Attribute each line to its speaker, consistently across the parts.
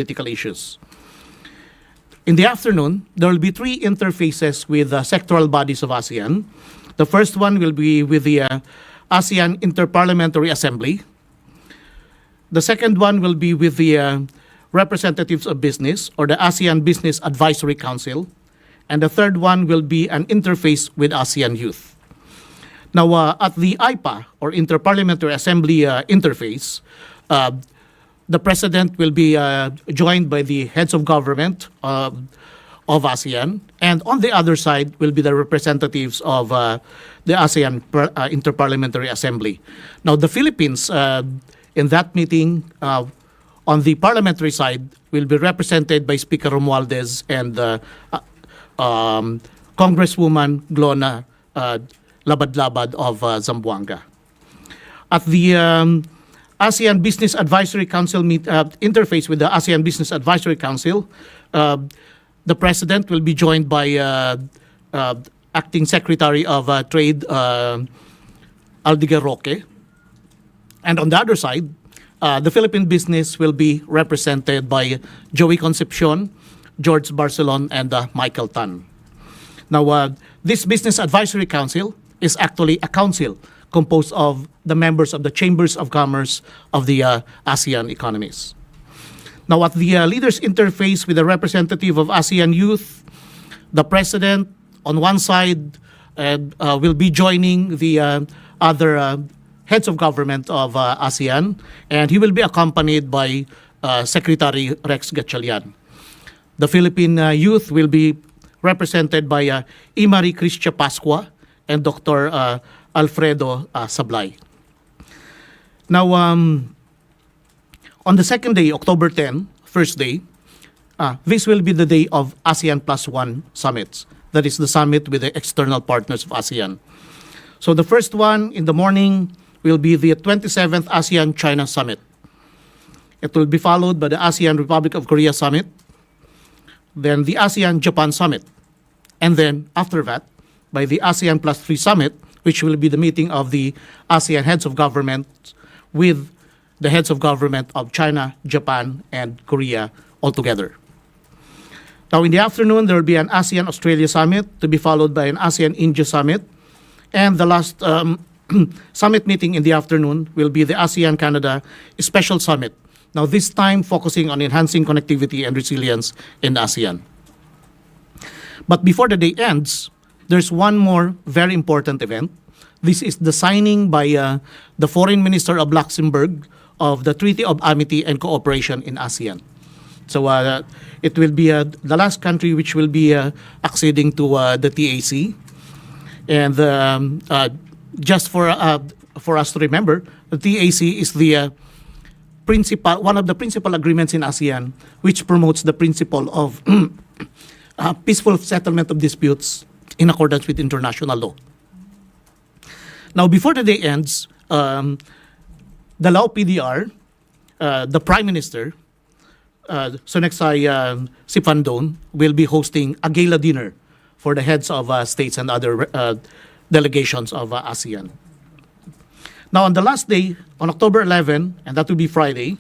Speaker 1: political issues. In the afternoon, there will be 3 interfaces with sectoral bodies of ASEAN. The first one will be with the ASEAN Interparliamentary Assembly. The second one will be with the representatives of business, or the ASEAN Business Advisory Council. And the third one will be an interface with ASEAN Youth. Now, at the IPA, or Interparliamentary Assembly interface, the President will be joined by the heads of government of ASEAN, and on the other side will be the representatives of the ASEAN Interparliamentary Assembly. Now, the Philippines, in that meeting, on the parliamentary side, will be represented by Speaker Romualdez and Congresswoman Glona Labad-Labad of Zamboanga. At the ASEAN Business Advisory Council interface with the ASEAN Business Advisory Council, the President will be joined by Acting Secretary of Trade, Aldiger Roque. And on the other side, the Philippine business will be represented by Joey Concepcion, George Barcelon, and Michael Tan. Now, this Business Advisory Council is actually a council composed of the members of the Chambers of Commerce of the ASEAN economies. Now, at the leaders interface with the representative of ASEAN Youth, the President on one side will be joining the other heads of government of ASEAN, and he will be accompanied by Secretary Rex Gatchalian. The Philippine youth will be represented by Imari Cristia Pascua and Dr. Alfredo Sablay. Now, on the second day, October 10, first day, this will be the day of ASEAN +1 summits. That is the summit with the external partners of ASEAN. So the first one in the morning will be the 27th ASEAN-China Summit. It will be followed by the ASEAN Republic of Korea Summit, then the ASEAN-Japan Summit, and then after that, by the ASEAN +3 Summit, which will be the meeting of the ASEAN heads of government with the heads of government of China, Japan, and Korea all together. Now, in the afternoon, there will be an ASEAN-Australia Summit to be followed by an ASEAN-India Summit, and the last summit meeting in the afternoon will be the ASEAN-Canada Special Summit. Now, this time focusing on enhancing connectivity and resilience in ASEAN. But before the day ends, there's one more very important event. This is the signing by the Foreign Minister of Luxembourg of the Treaty of Amity and Cooperation in ASEAN. So it will be the last country which will be acceding to the TAC. And just for us to remember, the TAC is the one of the principal agreements in ASEAN which promotes the principle of peaceful settlement of disputes in accordance with international law. Now, before the day ends, the Lao PDR, the Prime Minister, Soneksay Siphandone, will be hosting a gala dinner for the heads of states and other delegations of ASEAN. Now, on the last day, on October 11, and that will be Friday,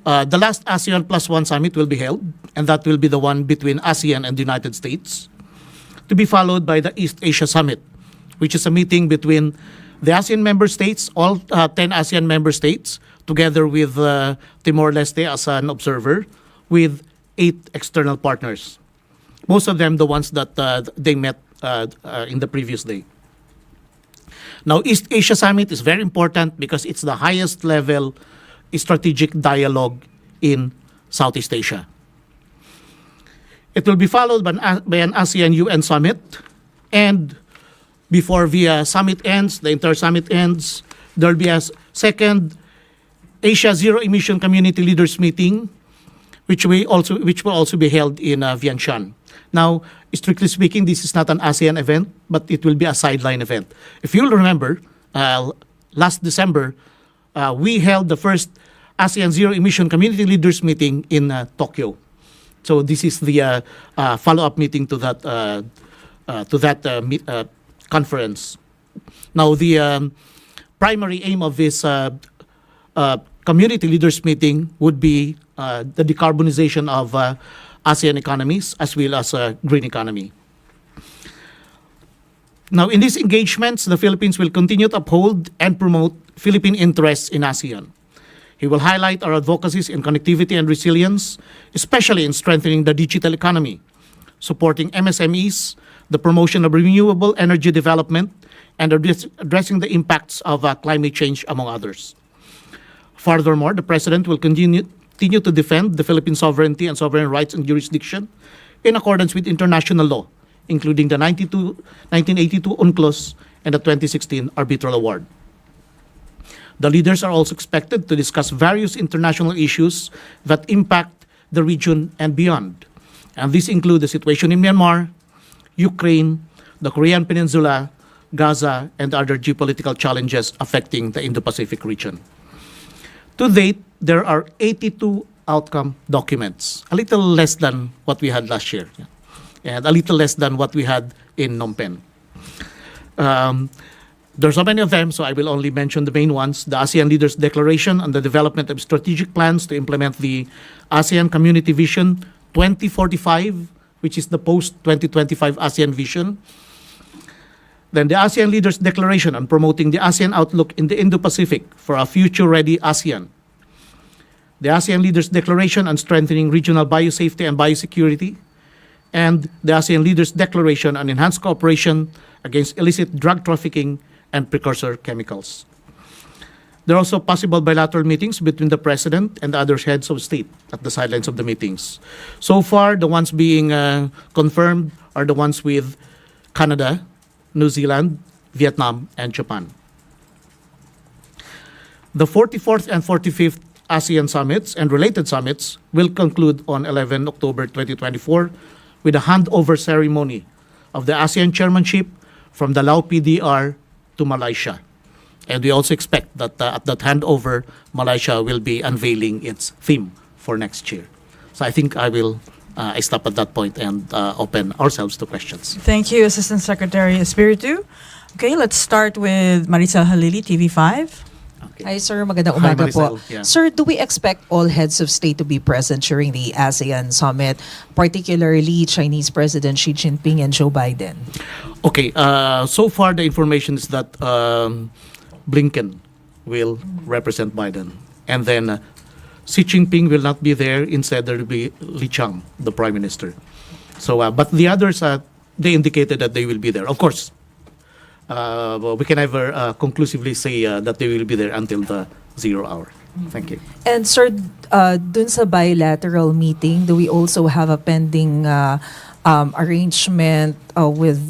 Speaker 1: the last ASEAN +1 summit will be held, and that will be the one between ASEAN and the United States, to be followed by the East Asia Summit, which is a meeting between the ASEAN member states, all 10 ASEAN member states, together with Timor-Leste as an observer, with 8 external partners. Most of them the ones that they met in the previous day. Now, East Asia Summit is very important because it's the highest level strategic dialogue in Southeast Asia. It will be followed by an ASEAN-UN Summit, and before the summit ends, the entire summit ends, there will be a second Asia Zero Emission Community Leaders Meeting, which will also be held in Vientiane. Now, strictly speaking, this is not an ASEAN event, but it will be a sideline event. If you'll remember, last December, we held the first ASEAN Zero Emission Community Leaders Meeting in Tokyo. So this is the follow-up meeting to that conference. Now, the primary aim of this community leaders meeting would be the decarbonization of ASEAN economies as well as green economy. Now, in these engagements, the Philippines will continue to uphold and promote Philippine interests in ASEAN. He will highlight our advocacies in connectivity and resilience, especially in strengthening the digital economy, supporting MSMEs, the promotion of renewable energy development, and addressing the impacts of climate change, among others. Furthermore, the President will continue to defend the Philippine sovereignty and sovereign rights and jurisdiction in accordance with international law, including the 1982 UNCLOS and the 2016 Arbitral Award. The leaders are also expected to discuss various international issues that impact the region and beyond. And these include the situation in Myanmar, Ukraine, the Korean Peninsula, Gaza, and other geopolitical challenges affecting the Indo-Pacific region. To date, there are 82 outcome documents, a little less than what we had last year, and a little less than what we had in Phnom Penh. There are so many of them, so I will only mention the main ones. The ASEAN Leaders Declaration on the development of strategic plans to implement the ASEAN Community Vision 2045, which is the post-2025 ASEAN Vision. Then the ASEAN Leaders Declaration on promoting the ASEAN outlook in the Indo-Pacific for a future-ready ASEAN. The ASEAN Leaders Declaration on strengthening regional biosafety and biosecurity. And the ASEAN Leaders Declaration on enhanced cooperation against illicit drug trafficking and precursor chemicals. There are also possible bilateral meetings between the President and the other heads of state at the sidelines of the meetings. So far, the ones being confirmed are the ones with Canada, New Zealand, Vietnam, and Japan. The 44th and 45th ASEAN Summits and related summits will conclude on 11 October 2024 with a handover ceremony of the ASEAN chairmanship from the Laos PDR to Malaysia. And we also expect that at that handover, Malaysia will be unveiling its theme for next year. So I think I will stop at that point and open ourselves to questions.
Speaker 2: Thank you, Assistant Secretary Espiritu. Okay, let's start with Maricel Halili, TV5.
Speaker 1: Okay.
Speaker 3: Hi, sir. Magandang
Speaker 1: Hi,
Speaker 3: umaga po.
Speaker 1: Maricel. Yeah.
Speaker 3: Sir, do we expect all heads of state to be present during the ASEAN Summit, particularly Chinese President Xi Jinping and Joe Biden?
Speaker 1: Okay, so far the information is that Blinken will represent Biden. And then Xi Jinping will not be there. Instead, there will be Li Qiang, the Prime Minister. So, but the others, they indicated that they will be there. Of course, we can never conclusively say that they will be there until the 0 hour. Thank you.
Speaker 3: And sir, dun sa bilateral meeting, do we also have a pending arrangement with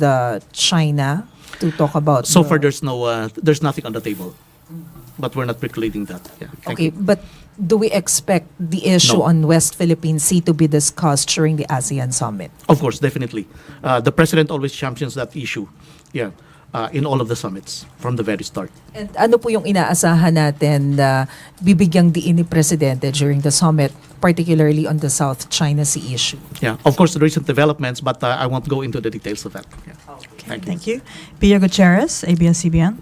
Speaker 3: China to talk about?
Speaker 1: So far, there's nothing on the table. But we're not precluding that. Yeah. Thank
Speaker 3: Okay,
Speaker 1: you.
Speaker 3: but do we expect the issue
Speaker 1: No.
Speaker 3: on West Philippine Sea to be discussed during the ASEAN Summit?
Speaker 1: Of course, definitely. The President always champions that issue. Yeah. In all of the summits from the very start.
Speaker 3: And ano po yung inaasahan natin na bibigyang diin ni Presidente during the summit, particularly on the South China Sea issue?
Speaker 1: Yeah, of course, the recent developments, but I won't go into the details of that. Yeah. Thank you.
Speaker 2: Thank you. Pia Gutierrez, ABS-CBN.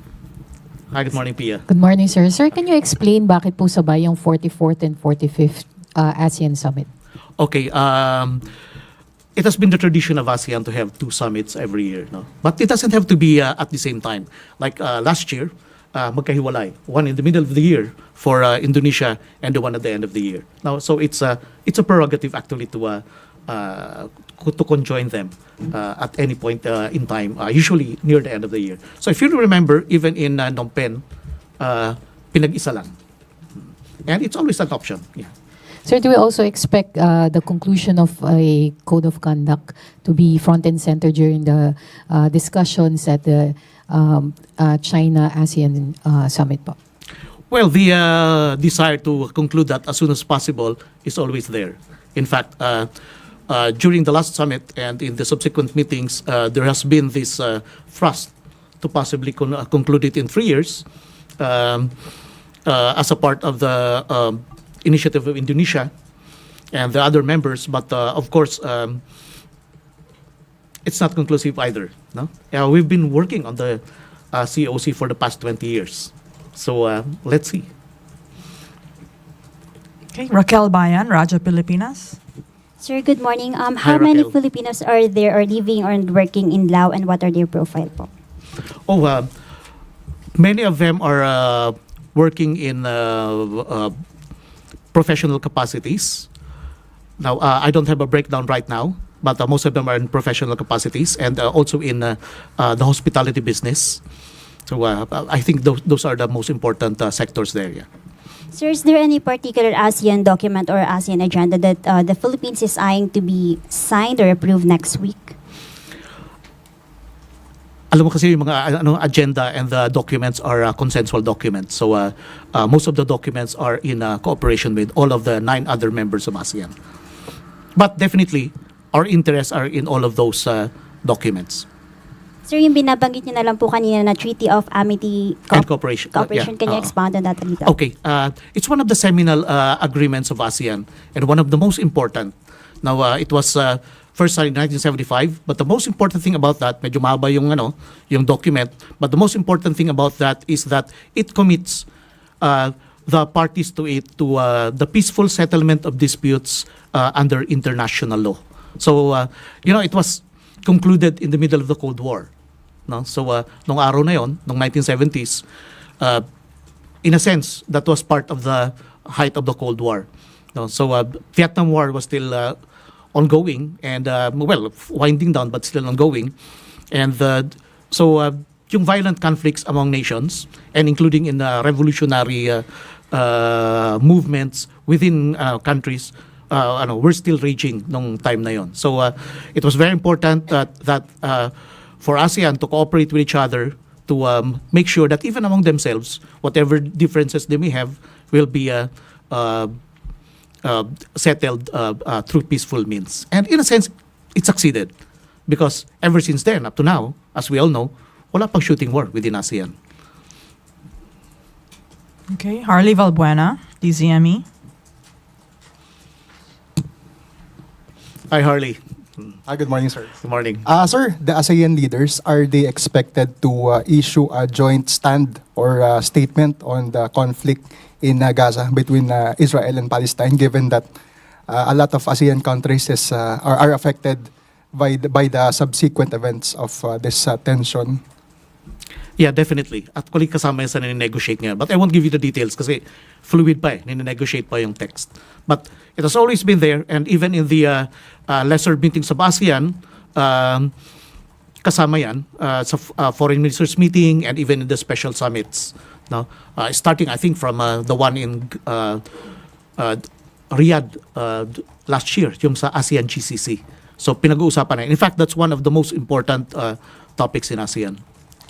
Speaker 1: Hi, good morning, Pia.
Speaker 4: Good morning, sir. Sir, can you explain bakit po sabay yung 44th and 45th ASEAN Summit?
Speaker 1: Okay, it has been the tradition of ASEAN to have two summits every year, no? But it doesn't have to be at the same time. Like last year, magkahiwalay. One in the middle of the year for Indonesia and the one at the end of the year. Now, so it's a prerogative actually to conjoin them at any point in time, usually near the end of the year. So if you remember, even in Phnom Penh, pinag-isa lang. And it's always an option. Yeah.
Speaker 4: Sir, do we also expect the conclusion of a code of conduct to be front and center during the discussions at the China-ASEAN Summit po?
Speaker 1: Well, the desire to conclude that as soon as possible is always there. In fact, during the last summit and in the subsequent meetings, there has been this thrust to possibly conclude it in 3 years as a part of the initiative of Indonesia and the other members. But of course, it's not conclusive either. No, we've been working on the COC for the past 20 years. So let's see.
Speaker 2: Okay, Raquel Bayan, Raja Pilipinas.
Speaker 5: Sir, good morning.
Speaker 1: Hi,
Speaker 5: How many
Speaker 1: Raquel.
Speaker 5: Filipinos are there or living or working in Laos, and what are their profile po?
Speaker 1: Many of them are working in professional capacities. Now, I don't have a breakdown right now, but most of them are in professional capacities and also in the hospitality business. So I think those are the most important sectors there. Yeah.
Speaker 5: Sir, is there any particular ASEAN document or ASEAN agenda that the Philippines is eyeing to be signed or approved next week?
Speaker 1: Alam mo kasi yung mga agenda and the documents are consensual documents. So most of the documents are in cooperation with all of the 9 other members of ASEAN. But definitely, our interests are in all of those documents.
Speaker 5: Sir, yung binabanggit niyo na lang po kanina na Treaty of Amity
Speaker 1: And cooperation.
Speaker 5: Cooperation,
Speaker 1: Yeah.
Speaker 5: can you expound on that a little?
Speaker 1: Okay, it's one of the seminal agreements of ASEAN and one of the most important. Now, it was first signed in 1975, but the most important thing about that, medyo mahaba yung document, but the most important thing about that is that it commits the parties to it to the peaceful settlement of disputes under international law. So, it was concluded in the middle of the Cold War. No? So, nung araw na yon, nung 1970s, in a sense, that was part of the height of the Cold War. No? So, Vietnam War was still ongoing and, winding down, but still ongoing. And yung violent conflicts among nations, and including in revolutionary movements within countries, were still raging nung time na yon. So it was very important that for ASEAN to cooperate with each other to make sure that even among themselves, whatever differences they may have will be settled through peaceful means. And in a sense, it succeeded because ever since then, up to now, as we all know, wala pang shooting war within ASEAN.
Speaker 2: Okay, Harley Valbuena, DZME.
Speaker 1: Hi, Harley.
Speaker 6: Hi, good morning, sir.
Speaker 1: Good morning.
Speaker 6: Sir, the ASEAN leaders, are they expected to issue a joint stand or a statement on the conflict in Gaza between Israel and Palestine, given that a lot of ASEAN countries are affected by the subsequent events of this tension?
Speaker 1: Yeah, definitely. Actually, kasama yan sa nine-negotiate nga. But I won't give you the details kasi fluid pa nine-negotiate pa yung text. But it has always been there, and even in the lesser meetings of ASEAN, kasama yan sa foreign ministers meeting and even in the special summits. No? Starting, I think, from the one in Riyadh last year, yung sa ASEAN GCC. So pinag-uusapan na. In fact, that's one of the most important topics in ASEAN.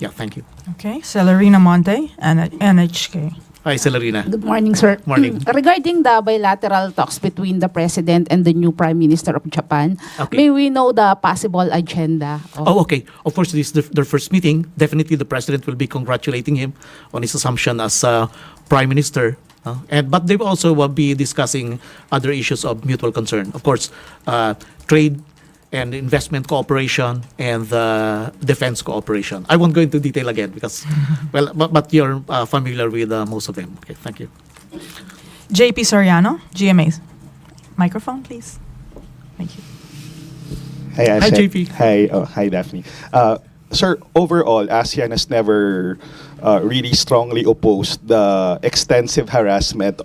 Speaker 1: Yeah, thank you.
Speaker 2: Okay, Celerina Monte, NHK.
Speaker 1: Hi, Celerina.
Speaker 7: Good morning, sir.
Speaker 1: Morning.
Speaker 7: Regarding the bilateral talks between the President and the new Prime Minister of Japan,
Speaker 1: Okay.
Speaker 7: may we know the possible agenda?
Speaker 1: Oh, okay. Of course, this is their first meeting. Definitely, the President will be congratulating him on his assumption as Prime Minister. But they will also be discussing other issues of mutual concern. Of course, trade and investment cooperation and defense cooperation. I won't go into detail again because, but you're familiar with most of them. Okay, thank you.
Speaker 2: JP Soriano, GMA. Microphone, please. Thank you.
Speaker 8: Hi,
Speaker 1: Hi,
Speaker 8: ASEAN.
Speaker 1: JP.
Speaker 8: Hi, Daphne. Sir, overall, ASEAN has never really strongly opposed the extensive harassment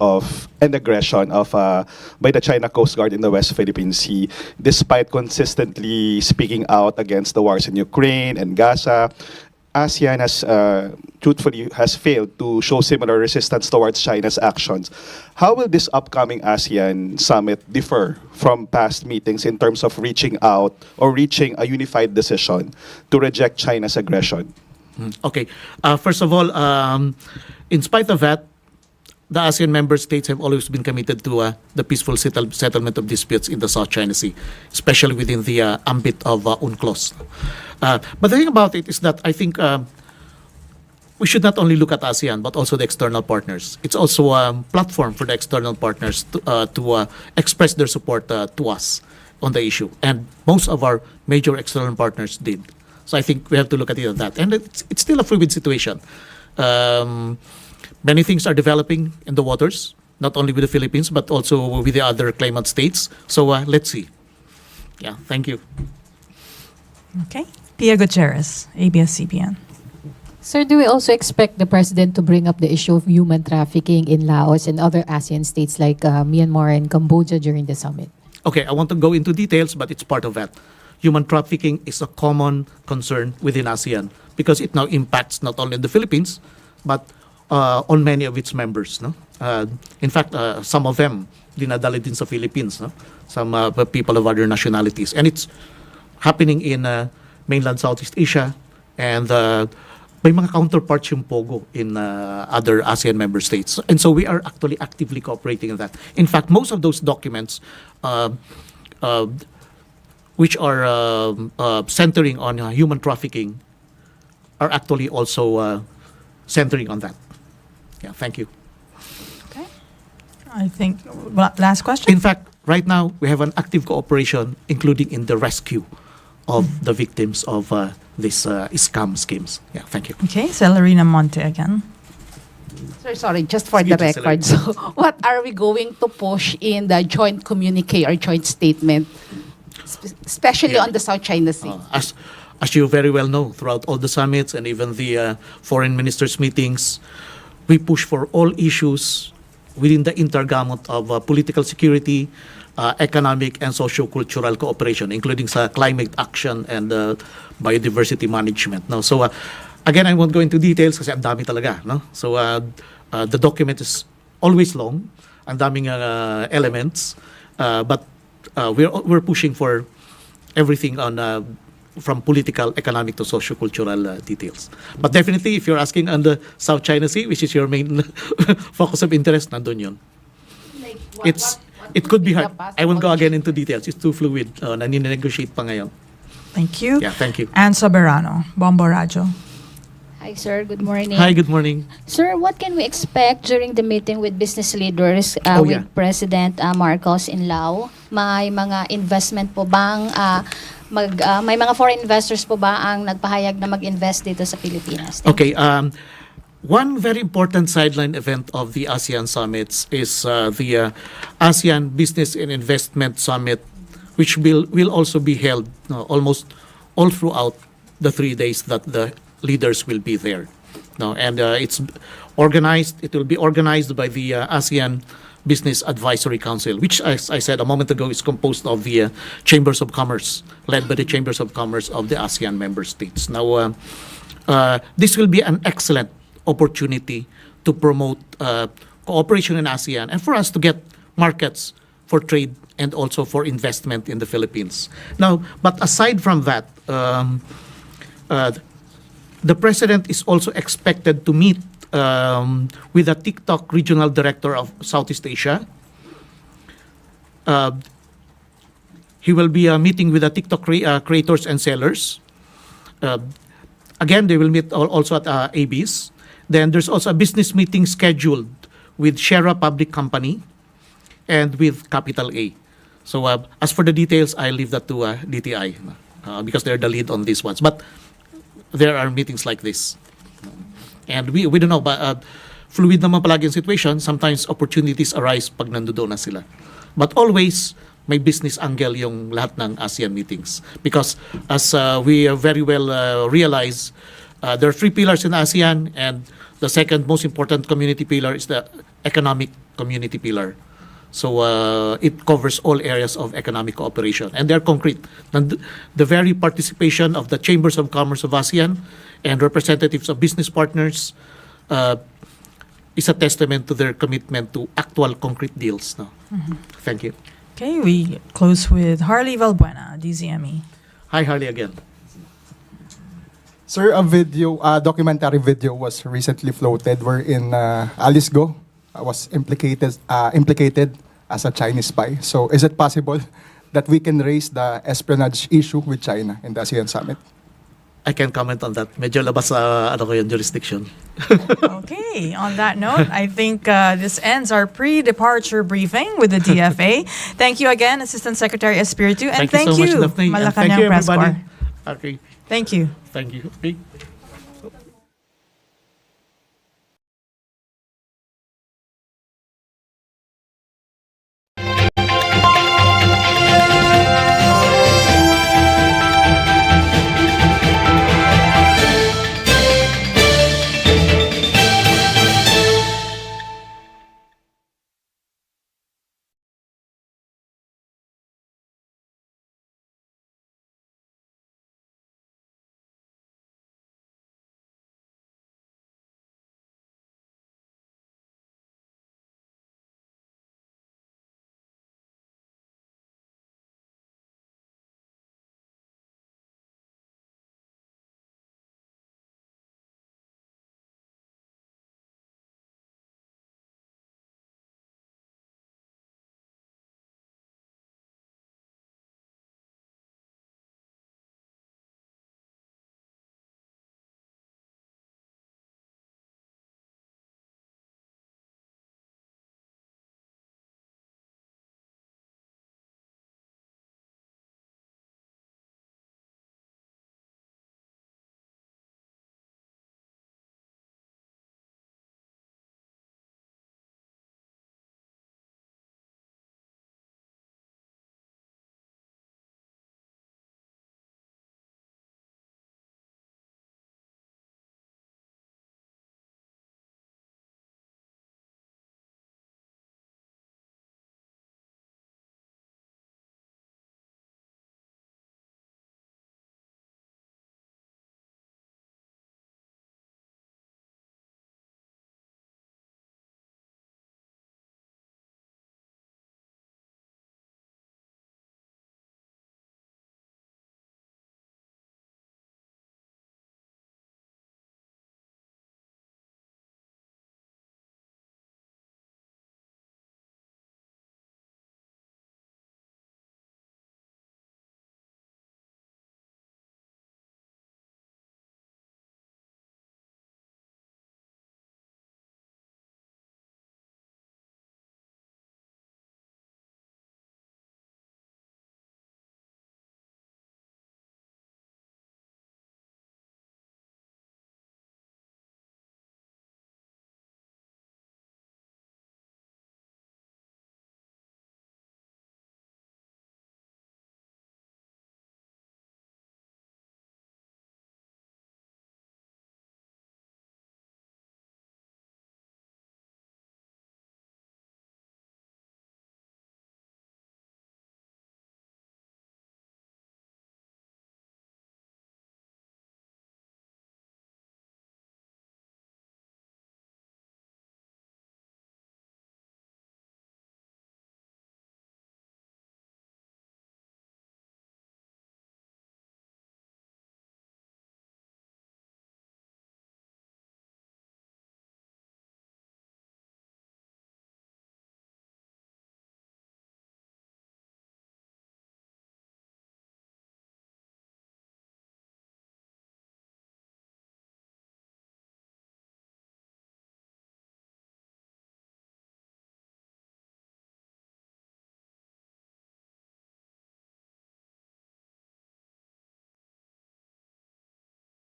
Speaker 8: and aggression by the China Coast Guard in the West Philippine Sea, despite consistently speaking out against the wars in Ukraine and Gaza. ASEAN has failed to show similar resistance towards China's actions. How will this upcoming ASEAN summit differ from past meetings in terms of reaching out or reaching a unified decision to reject China's aggression?
Speaker 1: Okay. First of all, in spite of that, the ASEAN member states have always been committed to the peaceful settlement of disputes in the South China Sea, especially within the ambit of UNCLOS. But the thing about it is that I think we should not only look at ASEAN, but also the external partners. It's also a platform for the external partners to express their support to us on the issue. And most of our major external partners did. So I think we have to look at it on that. And it's still a fluid situation. Many things are developing in the waters. not only with the Philippines, but also with the other claimant states. So let's see. Yeah, thank you.
Speaker 2: Okay. Pia Gutierrez, ABS-CBN.
Speaker 4: Sir, do we also expect the president to bring up the issue of human trafficking in Laos and other ASEAN states like Myanmar and Cambodia during the summit?
Speaker 1: Okay, I want to go into details, but it's part of that. Human trafficking is a common concern within ASEAN because it now impacts not only the Philippines, but on many of its members. No? In fact, some of them dinadala din sa Philippines. No? Some people of other nationalities. And it's happening in mainland Southeast Asia, and may mga counterparts yung POGO in other ASEAN member states. And so we are actually actively cooperating in that. In fact, most of those documents which are centering on human trafficking are actually also centering on that. Yeah, thank you.
Speaker 2: Okay. I think, last question.
Speaker 1: In fact, right now, we have an active cooperation, including in the rescue of the victims of these scam schemes. Yeah, thank you.
Speaker 2: Okay, Celerina Monte again.
Speaker 7: Sir, sorry, just for the
Speaker 1: Excuse me,
Speaker 7: record. So, what are we going to push in the joint communique or joint statement, especially
Speaker 1: Yeah.
Speaker 7: on the South China Sea?
Speaker 1: As you very well know, throughout all the summits and even the foreign ministers' meetings, we push for all issues within the intergamut of political security, economic and socio-cultural cooperation, including sa climate action and biodiversity management. No? So, again, I won't go into details kasi ang dami talaga. No? So, the document is always long, ang daming elements, but we're pushing for everything on from political, economic to socio-cultural details. But definitely, if you're asking on the South China Sea, which is your main focus of interest, nandun yun. It could be hard. I won't go again into details. It's too fluid. Naninegotiate pa ngayon.
Speaker 2: Thank you.
Speaker 1: Yeah, thank you.
Speaker 2: Ann Soberano, Bombo Radio.
Speaker 9: Hi, sir. Good morning.
Speaker 1: Hi, good morning.
Speaker 9: Sir, what can we expect during the meeting with business leaders with President Marcos in Laos? May mga investment po bang may mga foreign investors po ba ang nagpahayag na mag-invest dito sa Pilipinas? Thank
Speaker 1: Okay. One very important sideline event of the ASEAN Summits is the ASEAN Business and Investment Summit, which will also be held almost all throughout the 3 days that the leaders will be there. No, and it's organized. It will be organized by the ASEAN Business Advisory Council, which, as I said a moment ago, is composed of the chambers of commerce, led by the chambers of commerce of the ASEAN member states. Now, this will be an excellent opportunity to promote cooperation in ASEAN and for us to get markets for trade and also for investment in the Philippines. Now, but aside from that, the president is also expected to meet with the TikTok regional director of Southeast Asia. He will be meeting with the TikTok creators and sellers. Again, they will meet also at ABS. Then there's also a business meeting scheduled with Shera Public Company and with Capital A. So as for the details, I leave that to DTI because they're the lead on these ones. But there are meetings like this. And we don't know, but fluid naman palagi yung situation. Sometimes opportunities arise pag nandoon na sila. But always, may business angle yung lahat ng ASEAN meetings. Because as we very well realize, there are 3 pillars in ASEAN, and the second most important community pillar is the economic community pillar. So it covers all areas of economic cooperation, and they're concrete. And the very participation of the chambers of commerce of ASEAN and representatives of business partners is a testament to their commitment to actual concrete deals. No? Mm-hmm. Thank you.
Speaker 2: Okay, we close with Harley Valbuena, DZME.
Speaker 1: Hi, Harley again.
Speaker 6: Sir, a documentary video was recently floated wherein Alice Go was implicated as a Chinese spy. So is it possible that we can raise the espionage issue with China in the ASEAN Summit?
Speaker 1: I can comment on that. Medyo labas sa jurisdiction.
Speaker 2: Okay, on that note, I think this ends our pre-departure briefing with the DFA. Thank you again, Assistant Secretary Espiritu, and
Speaker 1: Thank you so much, Daphne. And thank you,
Speaker 2: Malacanang Press
Speaker 1: everybody.
Speaker 2: Corps.
Speaker 1: Okay.
Speaker 2: Thank you.
Speaker 1: Thank you. Okay.